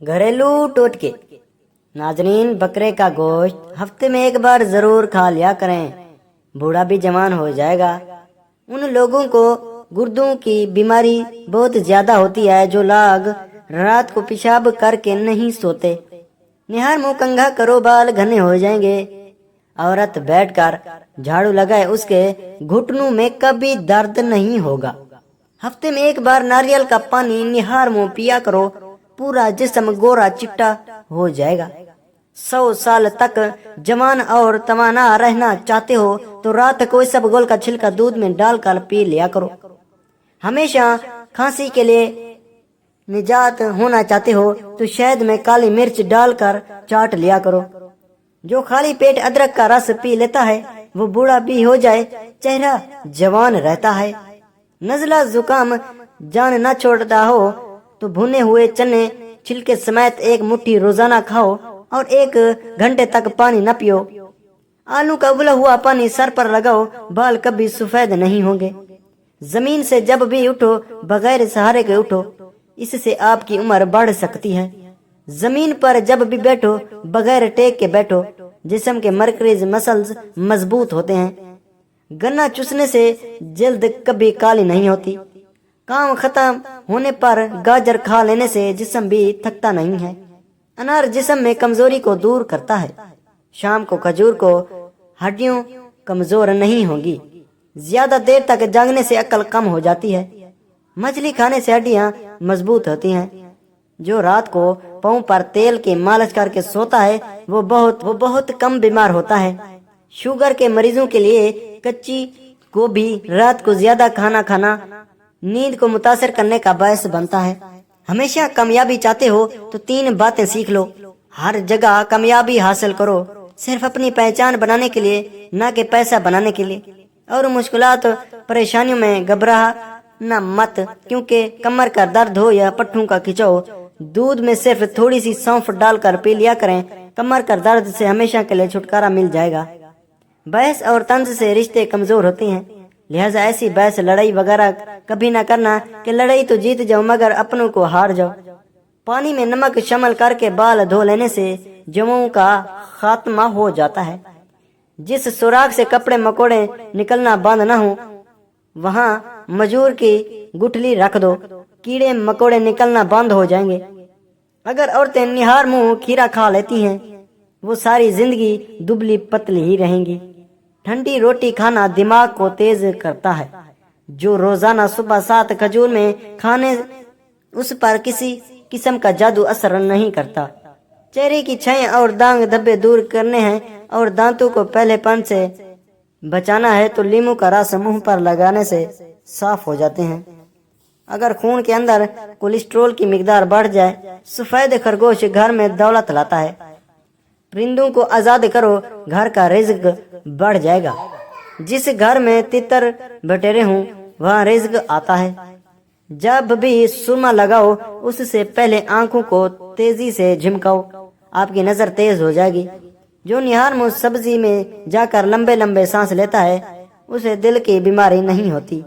घरेलू टोटके। नाजरीन, बकरे का गोश्त हफ्ते में एक बार जरूर खा लिया करें। बूढ़ा भी जवान हो जाएगा। उन लोगों को गुर्दों की बीमारी बहुत ज्यादा होती है जो लोग रात को पेशाब करके नहीं सोते। निहार मुंह कंघा करो, बाल घने हो जाएंगे। औरत बैठकर झाड़ू लगाए, उसके घुटनों में कभी दर्द नहीं होगा। हफ्ते में एक बार नारियल का पानी निहार मुंह पिया करो, पूरा जिस्म गोरा चिट्टा हो जाएगा। 100 साल तक जवान और तवाना रहना चाहते हो तो रात को इसबगोल का छिलका दूध में डालकर पी लिया करो। हमेशा खांसी के लिए निजात होना चाहते हो तो शहद में काली मिर्च डालकर चाट लिया करो। जो खाली पेट अदरक का रस पी लेता है वो बूढ़ा भी हो जाए, चेहरा जवान रहता है। नजला जुकाम जान न छोड़ता हो तो भुने हुए चने छिलके समेत एक मुट्ठी रोजाना खाओ और 1 घंटे तक पानी न पियो। आलू का उबला हुआ पानी सर पर लगाओ, बाल कभी सफेद नहीं होंगे। जमीन से जब भी उठो बगैर सहारे के उठो, इससे आपकी उम्र बढ़ सकती है। जमीन पर जब भी बैठो बगैर टेक के बैठो, जिस्म के मरकज़ी मसल्स मजबूत होते हैं। गन्ना चूसने से जल्द कभी काली नहीं होती। काम खत्म होने पर गाजर खा लेने से जिस्म भी थकता नहीं है। अनार जिस्म में कमजोरी को दूर करता है। शाम को खजूर को हड्डियां कमजोर नहीं होगी। ज्यादा देर तक जागने से अक्ल कम हो जाती है। मछली खाने से हड्डियां मजबूत होती हैं। जो रात को पाँव पर तेल की मालिश करके सोता है वो बहुत कम बीमार होता है। शुगर के मरीजों के लिए कच्ची गोभी रात को ज्यादा खाना नींद को मुतासर करने का बायस बनता है। हमेशा कामयाबी चाहते हो तो 3 बातें सीख लो। हर जगह कामयाबी हासिल करो, सिर्फ अपनी पहचान बनाने के लिए, न कि पैसा बनाने के लिए। और मुश्किलात परेशानियों में घबरा न मत, क्योंकि कमर का दर्द हो या पट्टों का खिंचाव, दूध में सिर्फ थोड़ी सी सौंफ डालकर पी लिया करें। कमर का दर्द से हमेशा के लिए छुटकारा मिल जाएगा। बहस और तंज से रिश्ते कमजोर होते हैं, लिहाजा ऐसी बहस लड़ाई वगैरह कभी ना करना कि लड़ाई तो जीत जाओ मगर अपनों को हार जाओ। पानी में नमक शामिल करके बाल धो लेने से जमों का खात्मा हो जाता है। जिस सुराख से कपड़े मकोड़े निकलना बंद न हो वहां मजूर की गुठली रख दो, कीड़े मकोड़े निकलना बंद हो जाएंगे। अगर औरतें निहार मुंह खीरा खा लेती हैं वो सारी जिंदगी दुबली पतली ही रहेंगी। ठंडी रोटी खाना दिमाग को तेज करता है। जो रोजाना सुबह 7 खजूर में खाने उस पर किसी किस्म का जादू असर नहीं करता। चेहरे की छाएं और दाग धब्बे दूर करने हैं और दांतों को पहलेपन से बचाना है तो लीमू का रस मुंह पर लगाने से साफ हो जाते हैं। अगर खून के अंदर कोलेस्ट्रॉल की मिकदार बढ़ जाए, सफेद खरगोश घर में दौलत लाता है। परिंदों को आजाद करो, घर का रिज्क बढ़ जाएगा। जिस घर में तितर बटेरे हों वहाँ रिज्क आता है। जब भी सुरमा लगाओ उससे पहले आंखों को तेजी से झिमकाओ, आपकी नजर तेज हो जाएगी। जो निहार मुंह सब्जी में जाकर लंबे लंबे सांस लेता है उसे दिल की बीमारी नहीं होती।